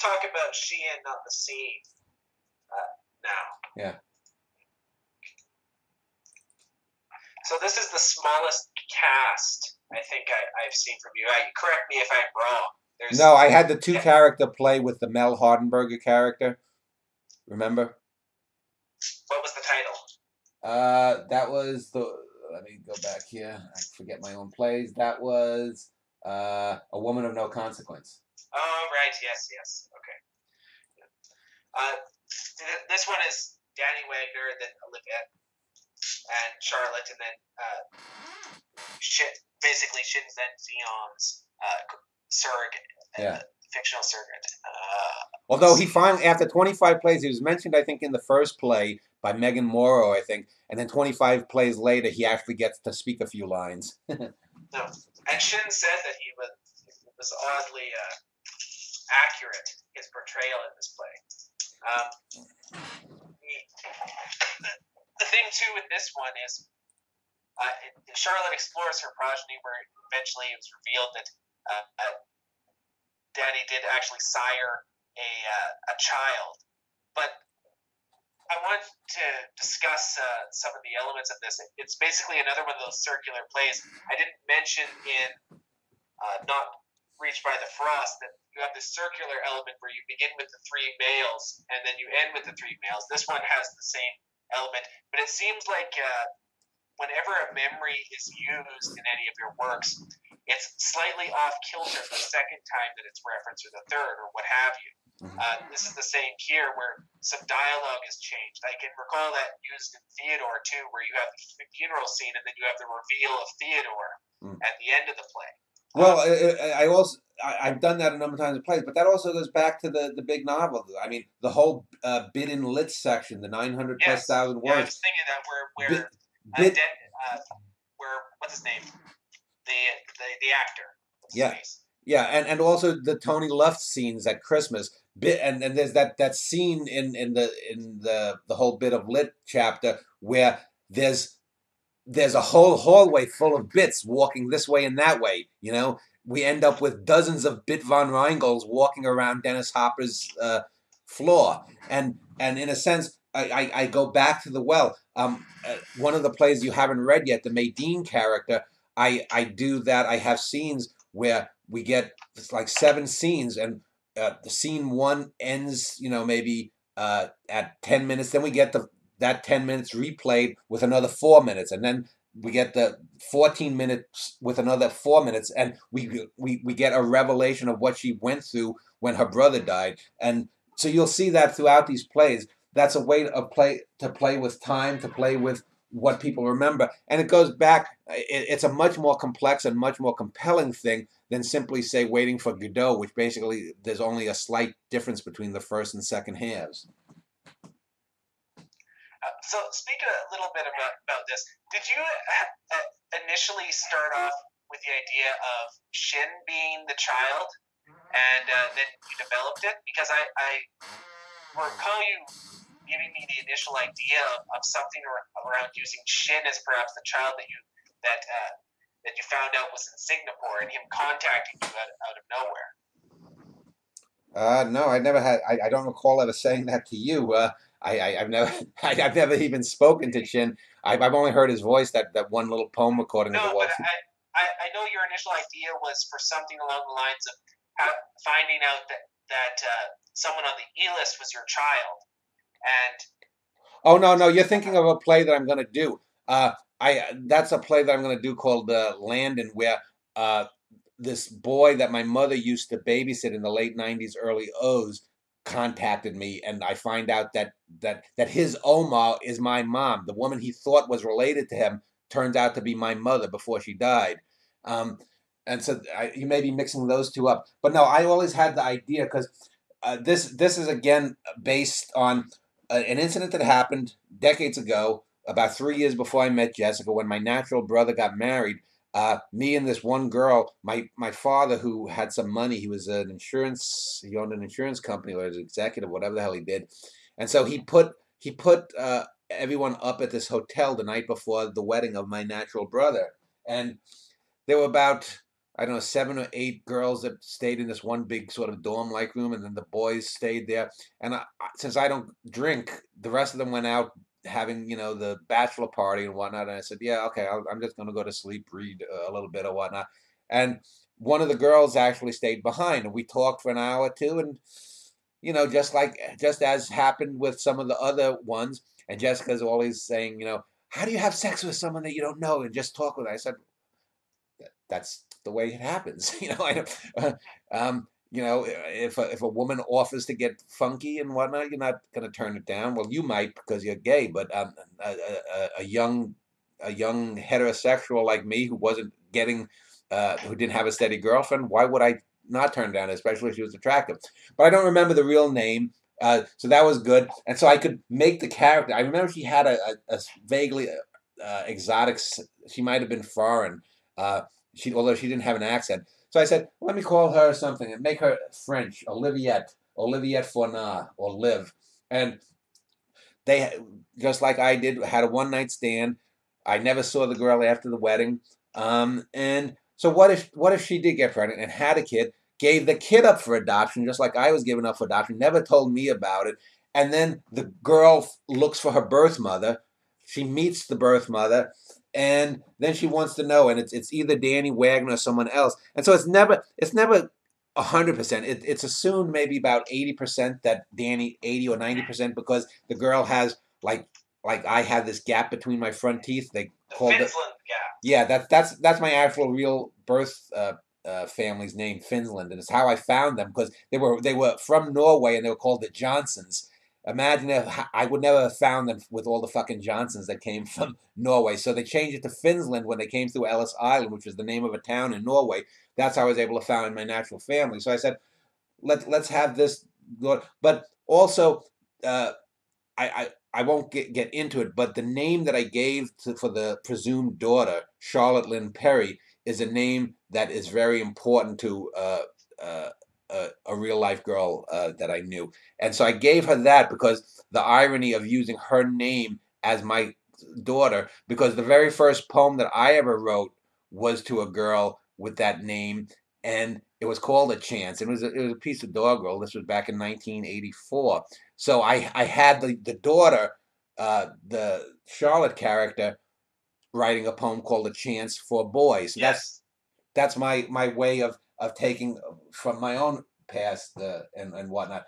talk about Sheehan, not the scene, now. Yeah. So this is the smallest cast I think I've seen from you. Correct me if I'm wrong. No, I had the two character play with the Mel Hardenberger character. Remember? What was the title? That was the. Let me go back here. I forget my own plays. That was A Woman of No Consequence. Oh, right. Yes. Okay. This one is Danny Wagner, then Olivette and Charlotte, and then basically Shinzen Zion's surrogate, fictional surrogate. Although he finally, after 25 plays, he was mentioned, I think, in the first play by Megan Morrow, I think, and then 25 plays later, he actually gets to speak a few lines. No, and Shin said that he was oddly accurate, his portrayal in this play. The thing too with this one is Charlotte explores her progeny, where eventually it was revealed that Danny did actually sire a child. But I want to discuss some of the elements of this. It's basically another one of those circular plays. I didn't mention in Not Reached by the Frost that you have this circular element where you begin with the three males and then you end with the three males. This one has the same element, but it seems like whenever a memory is used in any of your works, it's slightly off kilter the second time that it's referenced, or the third, or what have you. This is the same here, where some dialogue is changed. I can recall that used in Theodore too, where you have the funeral scene and then you have the reveal of Theodore at the end of the play. Well, I've done that a number of times in plays, but that also goes back to the big novel. I mean, the whole bit in lit section, the 900 plus thousand words. Yeah, I was thinking that where what's his name, the actor. Yeah, and also the Tony Luft scenes at Christmas. And there's that scene in the whole bit of lit chapter where there's a whole hallway full of bits walking this way and that way. You know, we end up with dozens of Bit von Reingels walking around Dennis Hopper's floor, and in a sense, I go back to the well. One of the plays you haven't read yet, the Maydeen character, I do that. I have scenes where we get like 7 scenes, and the scene 1 ends, maybe at 10 minutes. Then we get that 10 minutes replayed with another 4 minutes, and then we get the 14 minutes with another 4 minutes, and we get a revelation of what she went through when her brother died. And so you'll see that throughout these plays. That's a way to play with time, to play with what people remember. And it goes back, it's a much more complex and much more compelling thing than simply, say, Waiting for Godot, which basically there's only a slight difference between the first and second halves. So speak a little bit about this. Did you initially start off with the idea of Shin being the child, and then you developed it? Because I recall you giving me the initial idea of something around using Shin as perhaps the child that you found out was in Singapore, and him contacting you out of nowhere. No, I never had. I don't recall ever saying that to you. I've never even spoken to Shin. I've only heard his voice, that one little poem recording of the But I know your initial idea was for something along the lines of finding out that someone on the E-list was your child. And oh no, you're thinking of a play that I'm going to do. That's a play that I'm going to do called Landon, where this boy that my mother used to babysit in the late 90s, early O's, contacted me, and I find out that his Oma is my mom. The woman he thought was related to him turns out to be my mother before she died. And so you may be mixing those two up. But no, I always had the idea, because this is, again, based on an incident that happened decades ago, about 3 years before I met Jessica, when my natural brother got married. Me and this one girl, my father, who had some money, he was he owned an insurance company, or was an executive, whatever the hell he did. And so he put everyone up at this hotel the night before the wedding of my natural brother. And there were about I don't know, 7 or 8 girls that stayed in this one big sort of dorm-like room, and then the boys stayed there. And since I don't drink, the rest of them went out having, the bachelor party and whatnot. And I said, yeah, okay, I'm just going to go to sleep, read a little bit or whatnot. And one of the girls actually stayed behind, and we talked for an hour or two, and just as happened with some of the other ones. And Jessica's always saying, how do you have sex with someone that you don't know and just talk with her? I said, that's the way it happens. I don't, if a woman offers to get funky and whatnot, you're not going to turn it down. Well, you might because you're gay, but a young heterosexual like me who wasn't getting, who didn't have a steady girlfriend, why would I not turn down, especially if she was attractive? But I don't remember the real name. So that was good, and so I could make the character. I remember she had a vaguely exotic. She might have been foreign. Uh, although she didn't have an accent. So I said, let me call her something and make her French, Oliviette Fournard, or Liv. And they, just like I did, had a one night stand. I never saw the girl after the wedding. And so what if she did get pregnant and had a kid, gave the kid up for adoption, just like I was given up for adoption, never told me about it, and then the girl looks for her birth mother. She meets the birth mother, and then she wants to know, and it's either Danny Wagner or someone else, and so it's never 100%. It's assumed maybe about 80% that Danny, 80 or 90%, because the girl has like I have this gap between my front teeth. They The called it. Finland gap. Yeah, that's my actual real birth family's name, Finland, and it's how I found them because they were from Norway and they were called the Johnsons. Imagine if I would never have found them with all the fucking Johnsons that came from Norway. So they changed it to Finland when they came through Ellis Island, which is the name of a town in Norway. That's how I was able to find my natural family. So I said, let's have this go. But also, uh, I won't get into it, but the name that I gave for the presumed daughter, Charlotte Lynn Perry, is a name that is very important to uh, a real life girl that I knew. And so I gave her that because the irony of using her name as my daughter, because the very first poem that I ever wrote was to a girl with that name, and it was called A Chance. It was a piece of doggerel. This was back in 1984. So I had the daughter, the Charlotte character, writing a poem called A Chance for Boys. So Yes. that's my way of taking from my own past and whatnot.